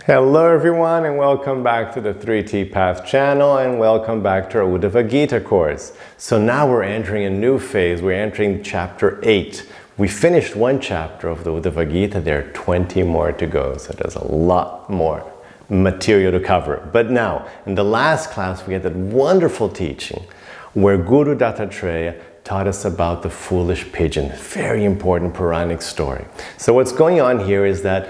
Hello everyone, and welcome back to the 3T Path channel, and welcome back to our Uddhava-gita course. So now we're entering a new phase. We're entering chapter 8. We finished one chapter of the Uddhava-gita. There are 20 more to go, so there's a lot more material to cover. But now, in the last class, we had that wonderful teaching where Guru Dattatreya taught us about the foolish pigeon. Very important Puranic story. So what's going on here is that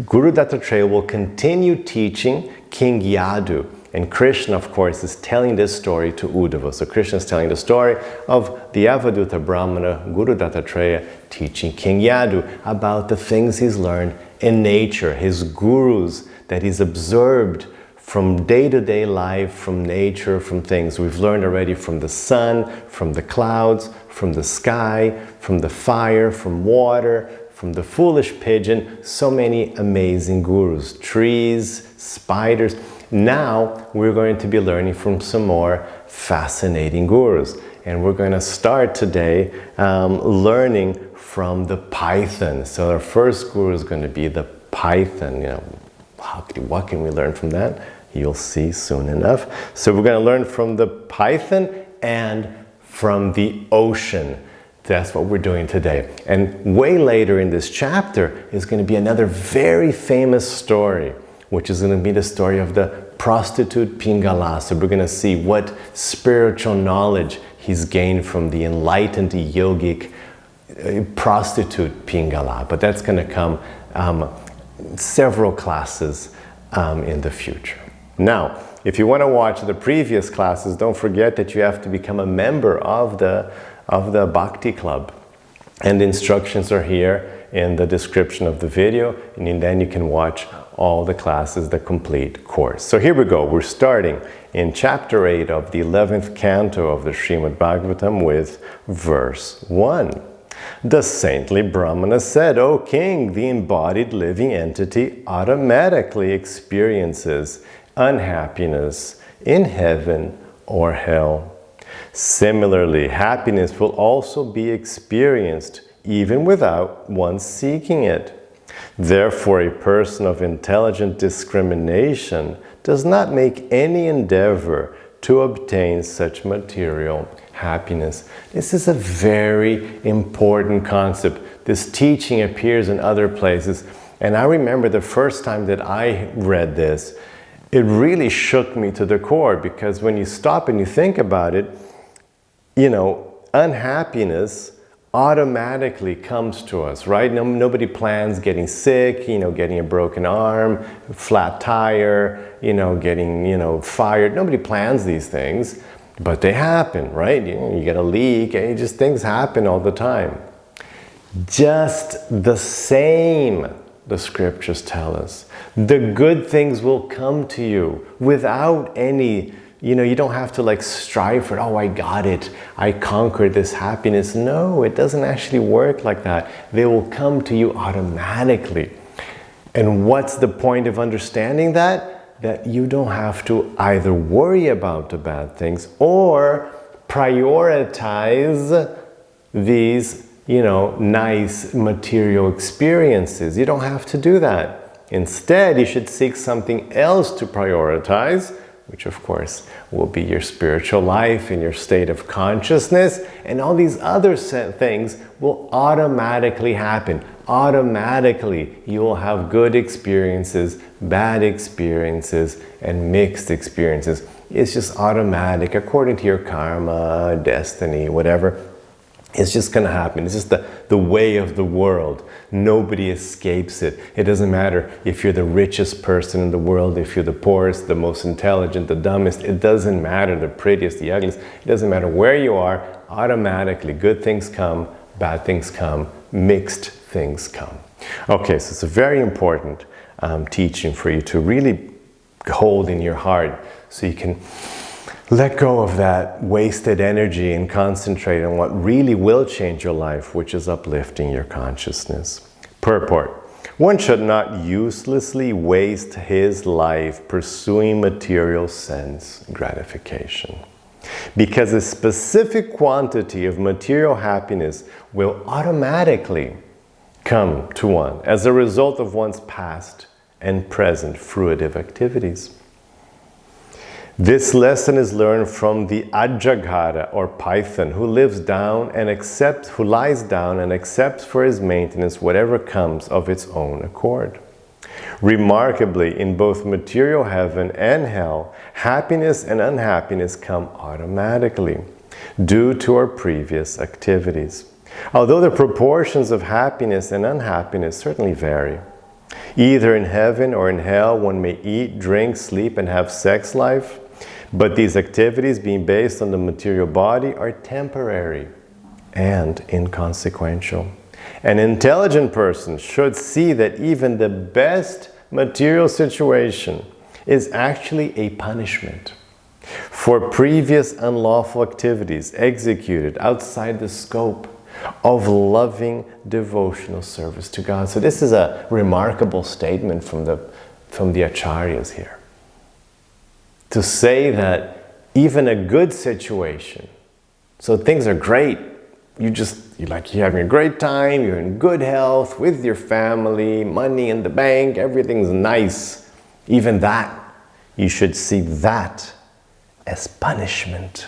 Guru Dattatreya will continue teaching King Yadu. And Krishna, of course, is telling this story to Uddhava. So Krishna is telling the story of the Avaduta Brahmana, Guru Dattatreya, teaching King Yadu about the things he's learned in nature, his gurus that he's observed from day-to-day life, from nature, from things. We've learned already from the sun, from the clouds, from the sky, from the fire, from water, from the foolish pigeon, so many amazing gurus, trees, spiders. Now we're going to be learning from some more fascinating gurus. And we're going to start today learning from the python. So our first guru is going to be the python. What can we learn from that? You'll see soon enough. So we're going to learn from the python and from the ocean. That's what we're doing today. And way later in this chapter is going to be another very famous story, which is going to be the story of the prostitute Pingala. So we're going to see what spiritual knowledge he's gained from the enlightened yogic prostitute Pingala. But that's going to come several classes in the future. Now, if you want to watch the previous classes, don't forget that you have to become a member of the Bhakti Club. And the instructions are here in the description of the video, and then you can watch all the classes, the complete course. So here we go. We're starting in chapter 8 of the 11th canto of the Srimad Bhagavatam with verse 1. The saintly Brahmana said, "O king, the embodied living entity automatically experiences unhappiness in heaven or hell. Similarly, happiness will also be experienced even without one seeking it. Therefore, a person of intelligent discrimination does not make any endeavor to obtain such material happiness." This is a very important concept. This teaching appears in other places. And I remember the first time that I read this, it really shook me to the core, because when you stop and you think about it, unhappiness automatically comes to us, right? Nobody plans getting sick, getting a broken arm, flat tire, getting, fired. Nobody plans these things, but they happen, right? You get a leak, and just things happen all the time. Just the same, the scriptures tell us, the good things will come to you without any, you don't have to strive for it. Oh, I got it. I conquered this happiness. No, it doesn't actually work like that. They will come to you automatically. And what's the point of understanding that? That you don't have to either worry about the bad things or prioritize these, nice material experiences. You don't have to do that. Instead, you should seek something else to prioritize, which of course will be your spiritual life and your state of consciousness, and all these other things will automatically happen. Automatically, you will have good experiences, bad experiences, and mixed experiences. It's just automatic, according to your karma, destiny, whatever. It's just going to happen. It's just the way of the world. Nobody escapes it. It doesn't matter if you're the richest person in the world, if you're the poorest, the most intelligent, the dumbest. It doesn't matter, the prettiest, the ugliest. It doesn't matter where you are. Automatically, good things come, bad things come, mixed things come. Okay, so it's a very important teaching for you to really hold in your heart, so you can let go of that wasted energy and concentrate on what really will change your life, which is uplifting your consciousness. Purport: one should not uselessly waste his life pursuing material sense gratification, because a specific quantity of material happiness will automatically come to one as a result of one's past and present fruitive activities. This lesson is learned from the Ajagara or python who lies down and accepts for his maintenance whatever comes of its own accord. Remarkably, in both material heaven and hell, happiness and unhappiness come automatically due to our previous activities. Although the proportions of happiness and unhappiness certainly vary. Either in heaven or in hell, one may eat, drink, sleep, and have sex life. But these activities, being based on the material body, are temporary and inconsequential. An intelligent person should see that even the best material situation is actually a punishment for previous unlawful activities executed outside the scope of loving devotional service to God. So this is a remarkable statement from the acharyas here. To say that even a good situation, so things are great, you're having a great time, you're in good health with your family, money in the bank, everything's nice. Even that, you should see that as punishment.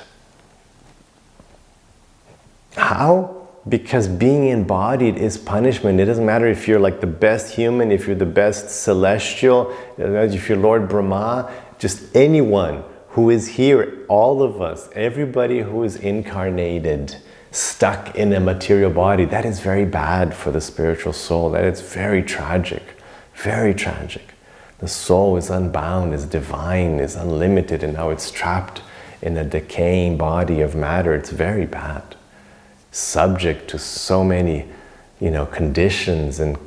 How? Because being embodied is punishment. It doesn't matter if you're like the best human, if you're the best celestial, if you're Lord Brahma, just anyone who is here, all of us, everybody who is incarnated, stuck in a material body, that is very bad for the spiritual soul. That is very tragic, very tragic. The soul is unbound, is divine, is unlimited, and now it's trapped in a decaying body of matter. It's very bad. Subject to so many, conditions and,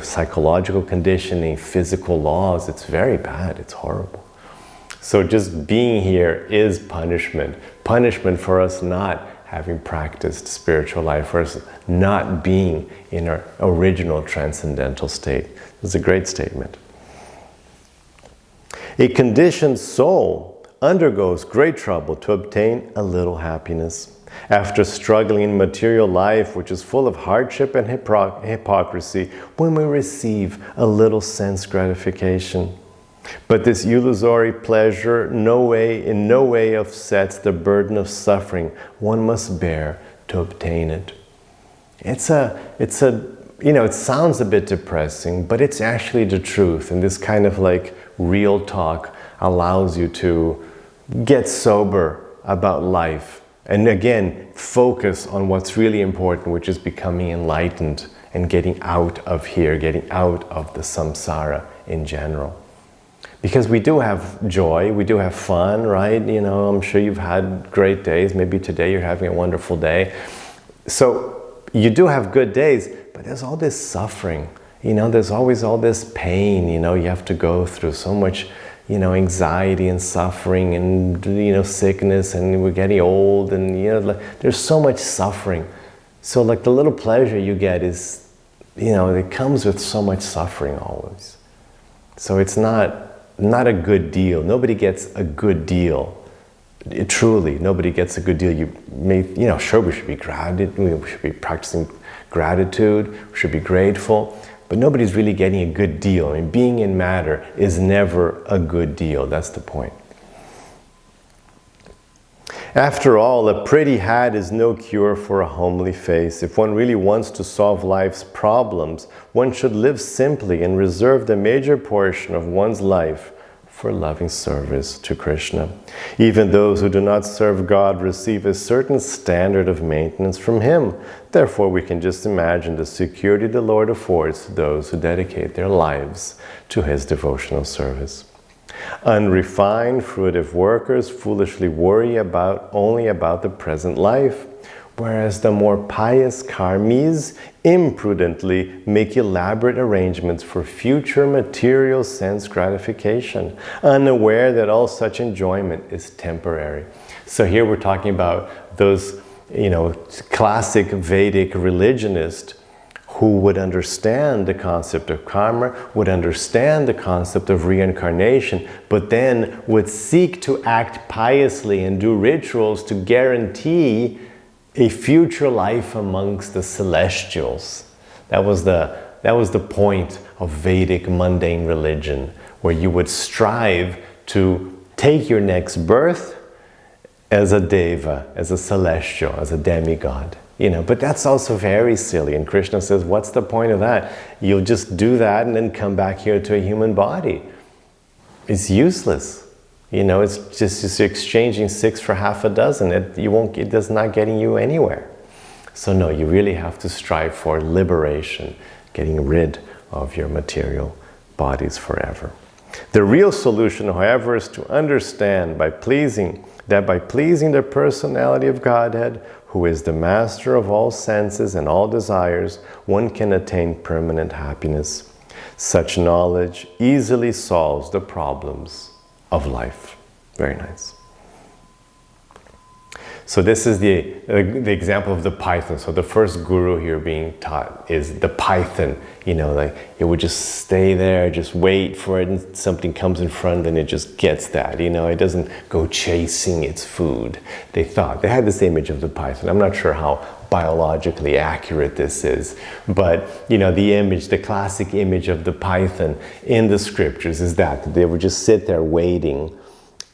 psychological conditioning, physical laws. It's very bad. It's horrible. So just being here is punishment. Punishment for us not having practiced spiritual life, for us not being in our original transcendental state. It's a great statement. A conditioned soul undergoes great trouble to obtain a little happiness. After struggling in material life, which is full of hardship and hypocrisy, when we receive a little sense gratification. But this illusory pleasure in no way offsets the burden of suffering one must bear to obtain it. It sounds a bit depressing, but it's actually the truth. And this kind of real talk allows you to get sober about life. And again, focus on what's really important, which is becoming enlightened and getting out of here, getting out of the samsara in general. Because we do have joy, we do have fun, right? I'm sure you've had great days. Maybe today you're having a wonderful day. So you do have good days, but there's all this suffering. There's always all this pain, you have to go through so much, anxiety and suffering and, sickness, and we're getting old, and, there's so much suffering. So the little pleasure you get is, it comes with so much suffering always. So it's not a good deal. Nobody gets a good deal. Truly, nobody gets a good deal. Sure, we should be we should be practicing gratitude, we should be grateful, but nobody's really getting a good deal. Being in matter is never a good deal. That's the point. After all, a pretty hat is no cure for a homely face. If one really wants to solve life's problems, one should live simply and reserve the major portion of one's life for loving service to Krishna. Even those who do not serve God receive a certain standard of maintenance from Him. Therefore, we can just imagine the security the Lord affords to those who dedicate their lives to His devotional service. Unrefined, fruitive workers foolishly worry only about the present life, whereas the more pious karmis imprudently make elaborate arrangements for future material sense gratification, unaware that all such enjoyment is temporary. So here we're talking about those, classic Vedic religionists who would understand the concept of karma, would understand the concept of reincarnation, but then would seek to act piously and do rituals to guarantee a future life amongst the celestials. That was That was the point of Vedic mundane religion, where you would strive to take your next birth as a deva, as a celestial, as a demigod. But that's also very silly. And Krishna says, what's the point of that? You'll just do that and then come back here to a human body. It's useless. It's just exchanging 6 for half a dozen. It does not getting you anywhere. So no, you really have to strive for liberation, getting rid of your material bodies forever. The real solution, however, is to understand by pleasing the personality of Godhead, who is the master of all senses and all desires, one can attain permanent happiness. Such knowledge easily solves the problems of life. Very nice. So this is the example of the python. So the first guru here being taught is the python. Like it would just stay there, just wait for it, and something comes in front and it just gets that. It doesn't go chasing its food. They had this image of the python. I'm not sure how biologically accurate this is, but the classic image of the python in the scriptures is that they would just sit there waiting.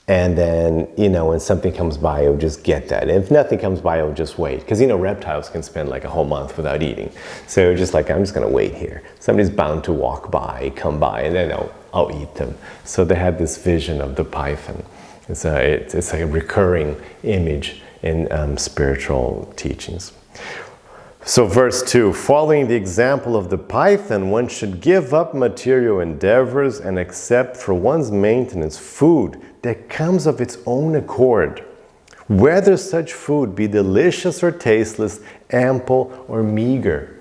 And then, when something comes by, it will just get that. And if nothing comes by, it will just wait. Because, reptiles can spend like a whole month without eating. So just like, I'm just going to wait here. Somebody's bound to walk by, come by, and then I'll eat them. So they had this vision of the python. It's a recurring image in spiritual teachings. So verse 2, following the example of the python, one should give up material endeavors and accept for one's maintenance food that comes of its own accord, whether such food be delicious or tasteless, ample or meager.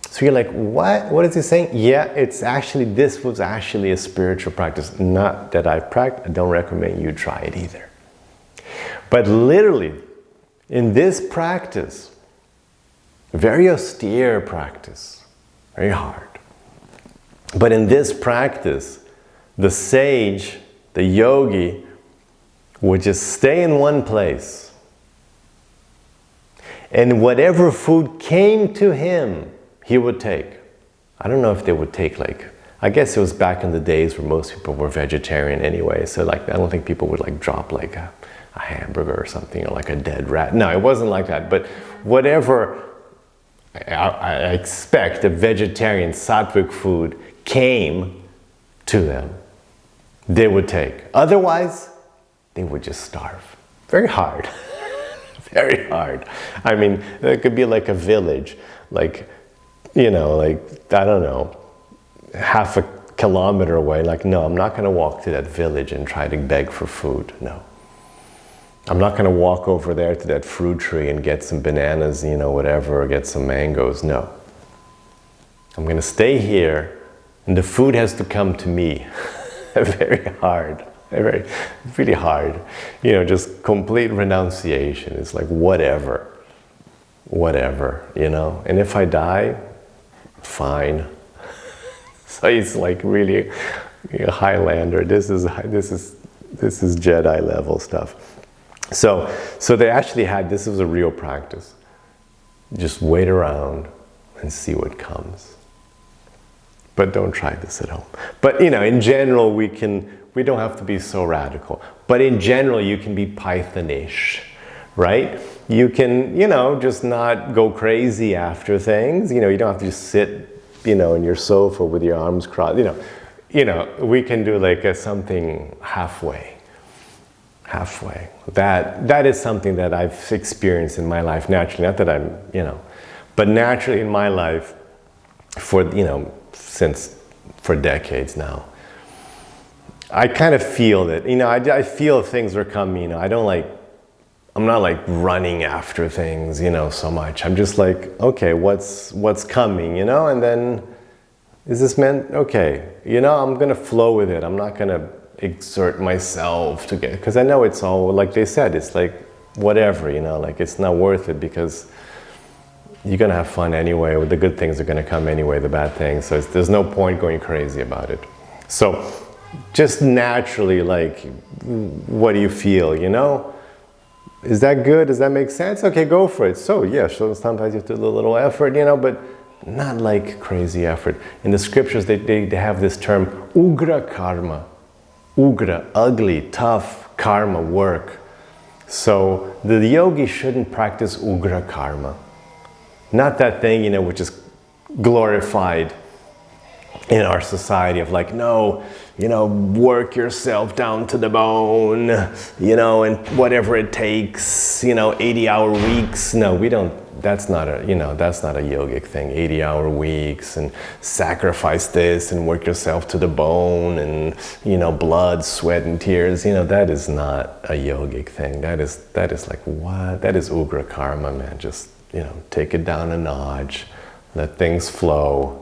So you're like, what? What is he saying? Yeah, this was actually a spiritual practice. Not that I don't recommend you try it either. But literally, in this practice, very austere practice, very hard. But in this practice, the sage, the yogi, would just stay in one place. And whatever food came to him, he would take. I don't know if they would take I guess it was back in the days where most people were vegetarian anyway. So I don't think people would drop a hamburger or something, or a dead rat. No, it wasn't like that. But whatever, I expect a vegetarian sattvic food came to them, they would take. Otherwise, they would just starve. Very hard. Very hard. I mean, it could be like a village, I don't know, half a kilometer away. No, I'm not going to walk to that village and try to beg for food. No. I'm not going to walk over there to that fruit tree and get some bananas, whatever, or get some mangoes. No. I'm going to stay here, and the food has to come to me. Very hard. Really hard. Just complete renunciation. It's whatever. And if I die, fine. So it's really a Highlander. This is Jedi level stuff. So they actually this was a real practice. Just wait around and see what comes. But don't try this at home. But in general, we don't have to be so radical. But in general, you can be Pythonish, right? You can, just not go crazy after things. You don't have to just sit, in your sofa with your arms crossed. We can do something halfway. That is something that I've experienced in my life naturally. Not that I'm, but naturally in my life for decades now. I kind of feel that, I feel things are coming, I'm not running after things, so much. I'm just okay, what's coming, and then, is this meant, okay, I'm going to flow with it. I'm not going to exert myself to get, because I know it's all, like they said, it's whatever, it's not worth it, because you're going to have fun anyway. The good things are going to come anyway, the bad things. So there's no point going crazy about it. So just naturally, what do you feel, Is that good? Does that make sense? Okay, go for it. So yeah, so sometimes you have to do a little effort, but not like crazy effort. In the scriptures, they have this term, ugra karma. Ugra, ugly, tough karma, work. So the yogi shouldn't practice ugra karma. Not that thing, which is glorified in our society of like, no, work yourself down to the bone, and whatever it takes, 80-hour weeks. No, we don't. That's not a yogic thing. 80-hour weeks and sacrifice this and work yourself to the bone and, blood, sweat, and tears. That is not a yogic thing. That is like, what? That is ugra karma, man. Just, take it down a notch, let things flow.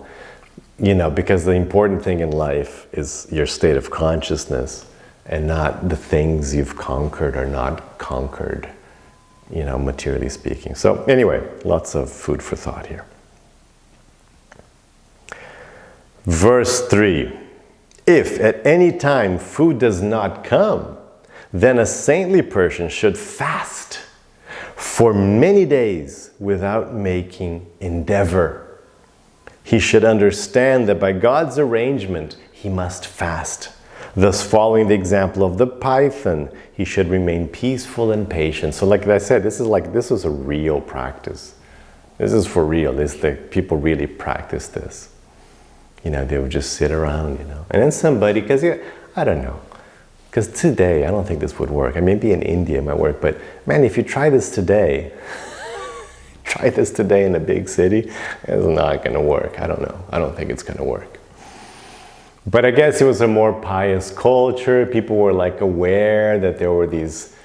Because the important thing in life is your state of consciousness and not the things you've conquered or not conquered, materially speaking. So anyway, lots of food for thought here. Verse 3, if at any time food does not come, then a saintly person should fast for many days without making endeavor. He should understand that by God's arrangement, he must fast. Thus, following the example of the python, he should remain peaceful and patient. So like I said, this is a real practice. This is for real. People really practice this. They would just sit around, And then somebody, because I don't know. Because today, I don't think this would work. Maybe in India it might work, but man, if you try this today, in a big city, it's not going to work. I don't know. I don't think it's going to work. But I guess it was a more pious culture. People were like aware that there were these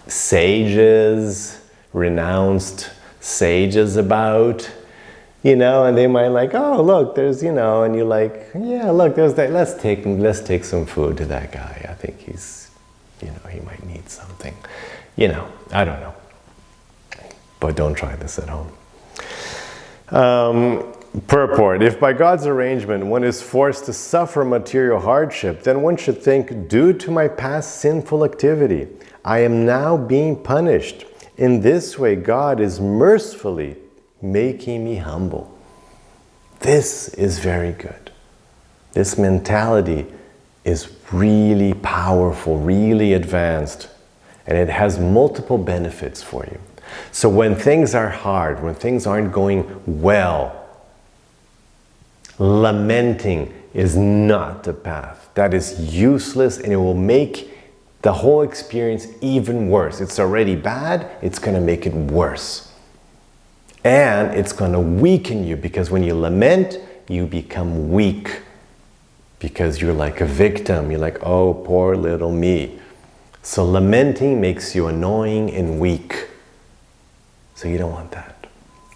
sages, renounced sages about, and they might like, oh, look, there's, and you're like, yeah, look, there's that. Let's take some food to that guy. I think he's, he might need something. I don't know. But don't try this at home. Purport. If by God's arrangement one is forced to suffer material hardship, then one should think, due to my past sinful activity, I am now being punished. In this way, God is mercifully making me humble. This is very good. This mentality is really powerful, really advanced, and it has multiple benefits for you. So when things are hard, when things aren't going well, lamenting is not the path. That is useless, and it will make the whole experience even worse. It's already bad, it's going to make it worse. And it's going to weaken you, because when you lament, you become weak. Because you're like a victim. You're like, oh, poor little me. So lamenting makes you annoying and weak. So you don't want that.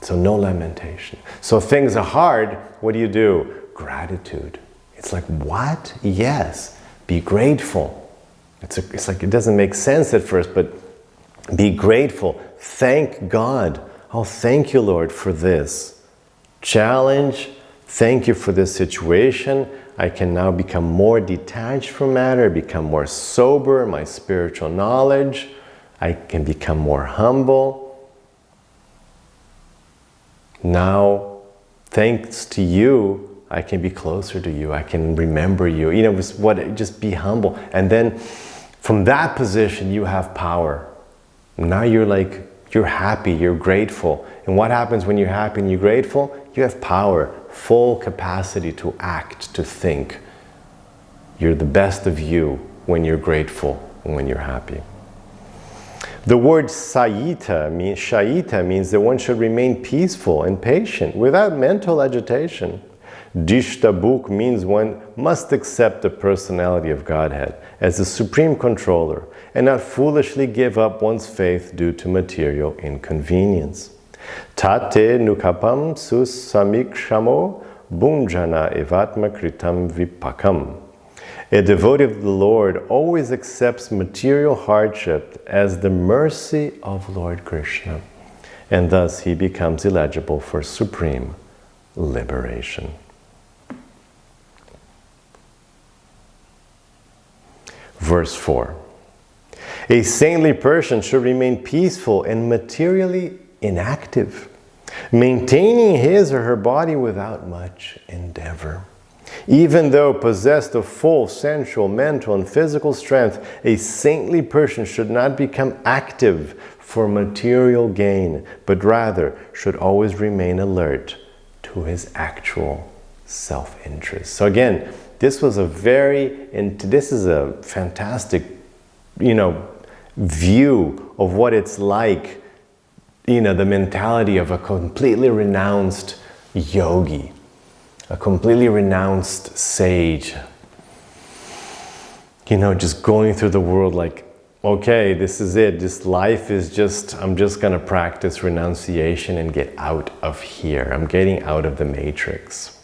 So no lamentation. So things are hard, what do? Gratitude. It's like, what? Yes. Be grateful. It's like, it doesn't make sense at first, but be grateful. Thank God. Oh, thank you, Lord, for this challenge. Thank you for this situation. I can now become more detached from matter, become more sober, my spiritual knowledge. I can become more humble. Now, thanks to you, I can be closer to you. I can remember you. Just be humble. And then from that position, you have power. Now you're happy, you're grateful. And what happens when you're happy and you're grateful? You have power, full capacity to act, to think. You're the best of you when you're grateful and when you're happy. The word shaita means that one should remain peaceful and patient without mental agitation. Dishtabuk means one must accept the personality of Godhead as the supreme controller and not foolishly give up one's faith due to material inconvenience. Tate nukapam sus samikshamo bunjana evatma kritam vipakam. A devotee of the Lord always accepts material hardship as the mercy of Lord Krishna, and thus he becomes eligible for supreme liberation. Verse 4. A saintly person should remain peaceful and materially inactive. maintaining his or her body without much endeavor. Even though possessed of full sensual, mental, and physical strength, a saintly person should not become active for material gain, but rather should always remain alert to his actual self-interest. So again, this is a fantastic, view of what it's like, the mentality of a completely renounced yogi, a completely renounced sage, just going through the world like, okay, this is it. I'm just going to practice renunciation and get out of here. I'm getting out of the matrix.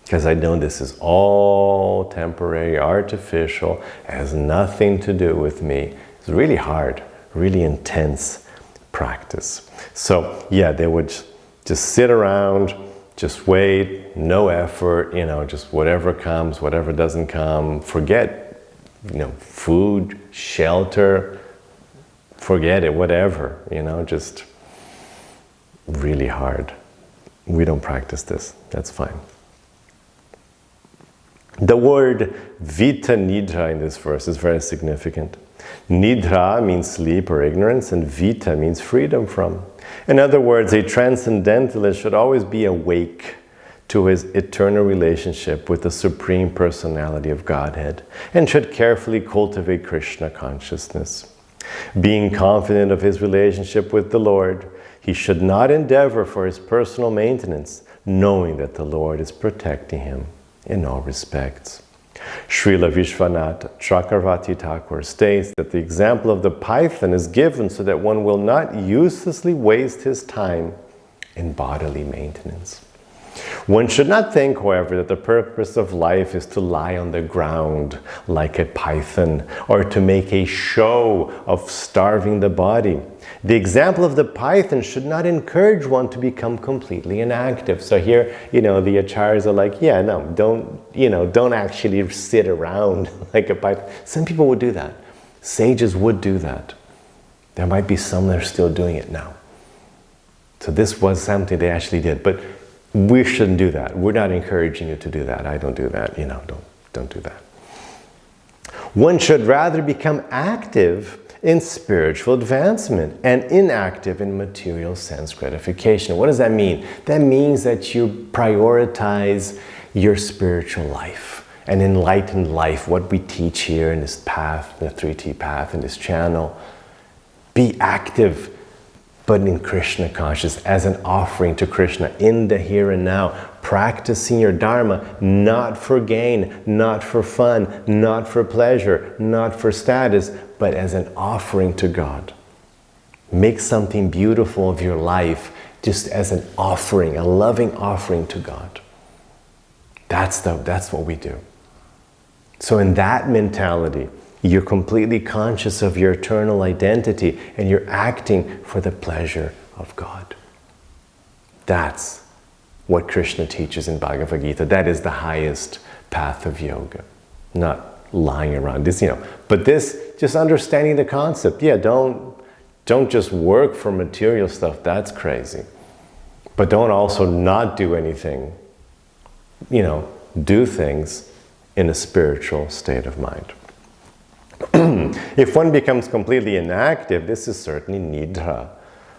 Because I know this is all temporary, artificial, has nothing to do with me. It's really hard, really intense practice. So yeah, they would just sit around, just wait, no effort, just whatever comes, whatever doesn't come, forget, food, shelter, forget it, whatever, just really hard. We don't practice this, that's fine. The word vita nidra in this verse is very significant. Nidra means sleep or ignorance, and vita means freedom from. In other words, a transcendentalist should always be awake to his eternal relationship with the Supreme Personality of Godhead, and should carefully cultivate Krishna consciousness. Being confident of his relationship with the Lord, he should not endeavor for his personal maintenance, knowing that the Lord is protecting him in all respects. Srila Vishwanath Chakravarti Thakur states that the example of the python is given so that one will not uselessly waste his time in bodily maintenance. One should not think, however, that the purpose of life is to lie on the ground like a python or to make a show of starving the body. The example of the python should not encourage one to become completely inactive. So here, the acharyas are like, yeah, no, don't actually sit around like a python. Some people would do that. Sages would do that. There might be some that are still doing it now. So this was something they actually did. But we shouldn't do that. We're not encouraging you to do that. I don't do that. Don't do that. One should rather become active in spiritual advancement and inactive in material sense gratification. What does that mean? That means that you prioritize your spiritual life, an enlightened life, what we teach here in this path, the 3T path, in this channel. Be active, but in Krishna conscious, as an offering to Krishna in the here and now, practicing your dharma, not for gain, not for fun, not for pleasure, not for status, but as an offering to God. Make something beautiful of your life just as an offering, a loving offering to God. That's what we do. So in that mentality, you're completely conscious of your eternal identity and you're acting for the pleasure of God. That's what Krishna teaches in Bhagavad-gita. That is the highest path of yoga. Not lying around this, but this, just understanding the concept. Yeah, don't just work for material stuff. That's crazy. But don't also not do anything. Do things in a spiritual state of mind. If one becomes completely inactive, this is certainly nidra,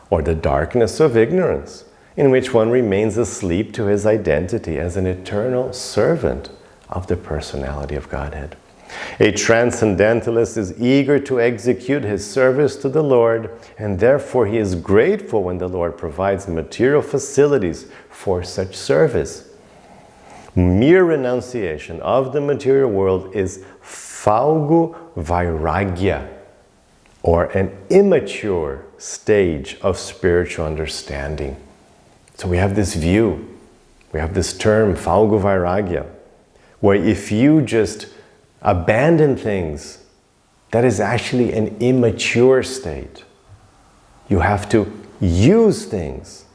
or the darkness of ignorance, in which one remains asleep to his identity as an eternal servant of the personality of Godhead. A transcendentalist is eager to execute his service to the Lord, and therefore he is grateful when the Lord provides material facilities for such service. Mere renunciation of the material world is Falgu Vairagya, or an immature stage of spiritual understanding. So we have this view, we have this term, Falgu Vairagya, where if you just abandon things, that is actually an immature state. You have to use things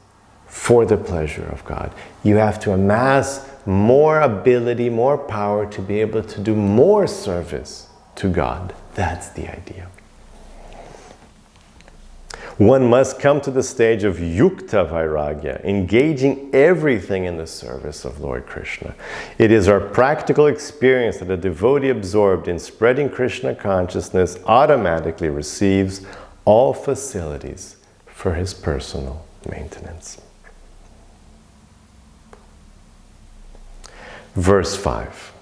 for the pleasure of God. You have to amass more ability, more power to be able to do more service to God. That's the idea. One must come to the stage of yukta vairagya, engaging everything in the service of Lord Krishna. It is our practical experience that a devotee absorbed in spreading Krishna consciousness automatically receives all facilities for his personal maintenance. Verse 5.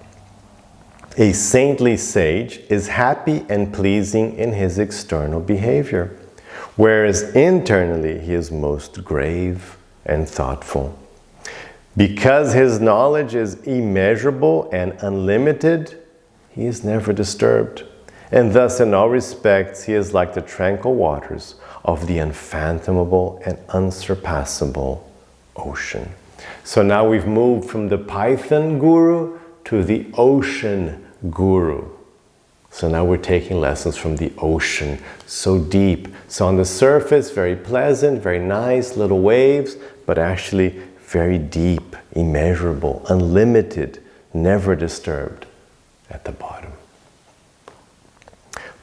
A saintly sage is happy and pleasing in his external behavior, whereas internally he is most grave and thoughtful. Because his knowledge is immeasurable and unlimited, he is never disturbed. And thus in all respects he is like the tranquil waters of the unfathomable and unsurpassable ocean. So now we've moved from the Python guru to the ocean guru. So now we're taking lessons from the ocean, so deep. So on the surface, very pleasant, very nice, little waves, but actually very deep, immeasurable, unlimited, never disturbed at the bottom.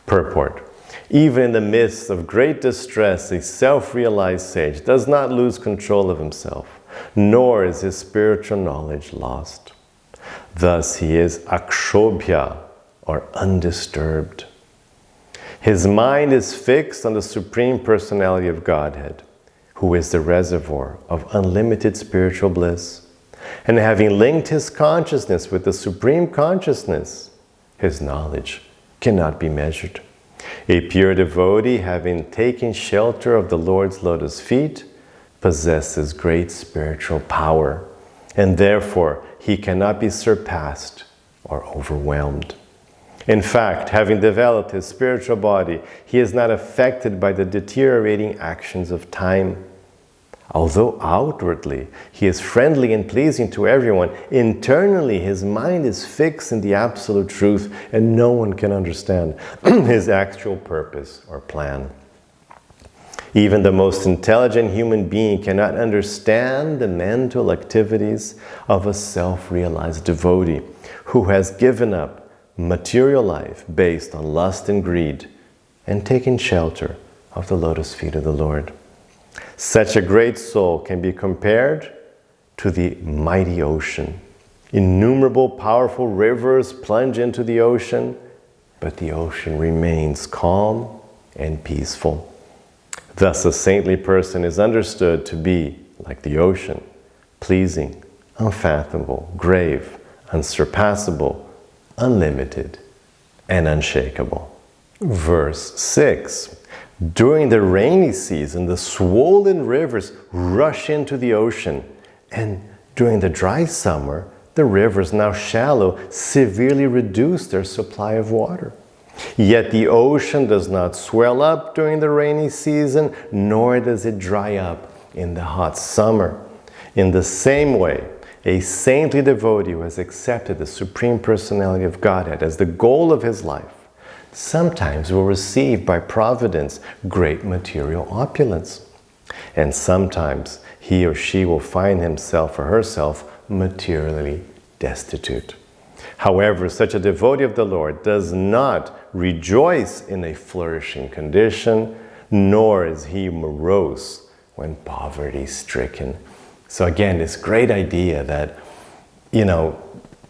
Purport. Even in the midst of great distress, a self-realized sage does not lose control of himself, nor is his spiritual knowledge lost. Thus he is akshobhya, or undisturbed. His mind is fixed on the Supreme Personality of Godhead, who is the reservoir of unlimited spiritual bliss. And having linked his consciousness with the Supreme Consciousness, his knowledge cannot be measured. A pure devotee, having taken shelter of the Lord's lotus feet, possesses great spiritual power, and therefore he cannot be surpassed or overwhelmed. In fact, having developed his spiritual body, he is not affected by the deteriorating actions of time. Although outwardly he is friendly and pleasing to everyone, internally his mind is fixed in the absolute truth, and no one can understand his actual purpose or plan. Even the most intelligent human being cannot understand the mental activities of a self-realized devotee who has given up material life based on lust and greed and taken shelter of the lotus feet of the Lord. Such a great soul can be compared to the mighty ocean. Innumerable powerful rivers plunge into the ocean, but the ocean remains calm and peaceful. Thus, a saintly person is understood to be like the ocean, pleasing, unfathomable, grave, unsurpassable, unlimited, and unshakable. Verse 6. During the rainy season, the swollen rivers rush into the ocean, and during the dry summer, the rivers, now shallow, severely reduce their supply of water. Yet the ocean does not swell up during the rainy season, nor does it dry up in the hot summer. In the same way, a saintly devotee who has accepted the Supreme Personality of Godhead as the goal of his life sometimes will receive by providence great material opulence, and sometimes he or she will find himself or herself materially destitute. However, such a devotee of the Lord does not rejoice in a flourishing condition, nor is he morose when poverty-stricken. So again, this great idea that,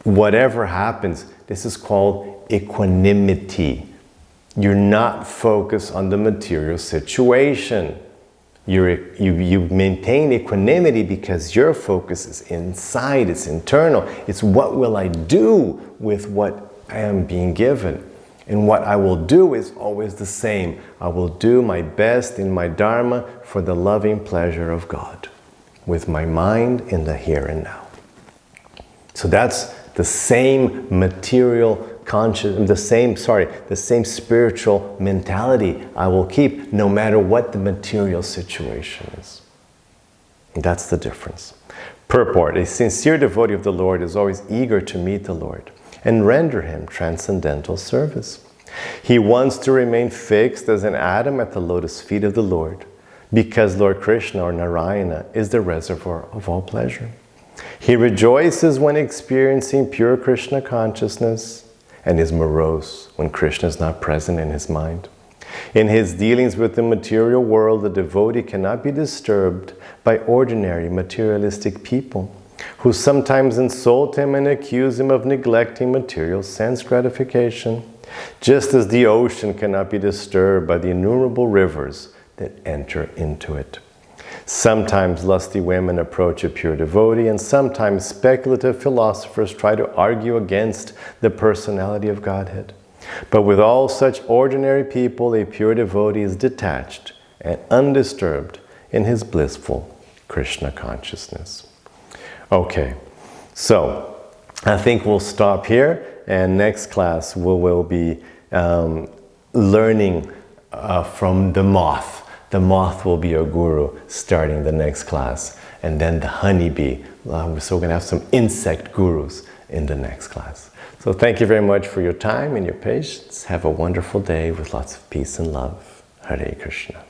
whatever happens, this is called equanimity. You're not focused on the material situation. You maintain equanimity because your focus is inside, it's internal. It's what will I do with what I am being given. And what I will do is always the same. I will do my best in my Dharma for the loving pleasure of God, with my mind in the here and now. So that's the same material conscious, the same spiritual mentality I will keep no matter what the material situation is. And that's the difference. Purport: a sincere devotee of the Lord is always eager to meet the Lord and render him transcendental service. He wants to remain fixed as an atom at the lotus feet of the Lord, because Lord Krishna or Narayana is the reservoir of all pleasure. He rejoices when experiencing pure Krishna consciousness and is morose when Krishna is not present in his mind. In his dealings with the material world, the devotee cannot be disturbed by ordinary materialistic people who sometimes insult him and accuse him of neglecting material sense gratification, just as the ocean cannot be disturbed by the innumerable rivers that enter into it. Sometimes lusty women approach a pure devotee, and sometimes speculative philosophers try to argue against the personality of Godhead. But with all such ordinary people, a pure devotee is detached and undisturbed in his blissful Krishna consciousness. Okay, so I think we'll stop here, and next class we will be learning from the moth. The moth will be your guru starting the next class, and then the honeybee. So we're going to have some insect gurus in the next class. So thank you very much for your time and your patience. Have a wonderful day with lots of peace and love. Hare Krishna.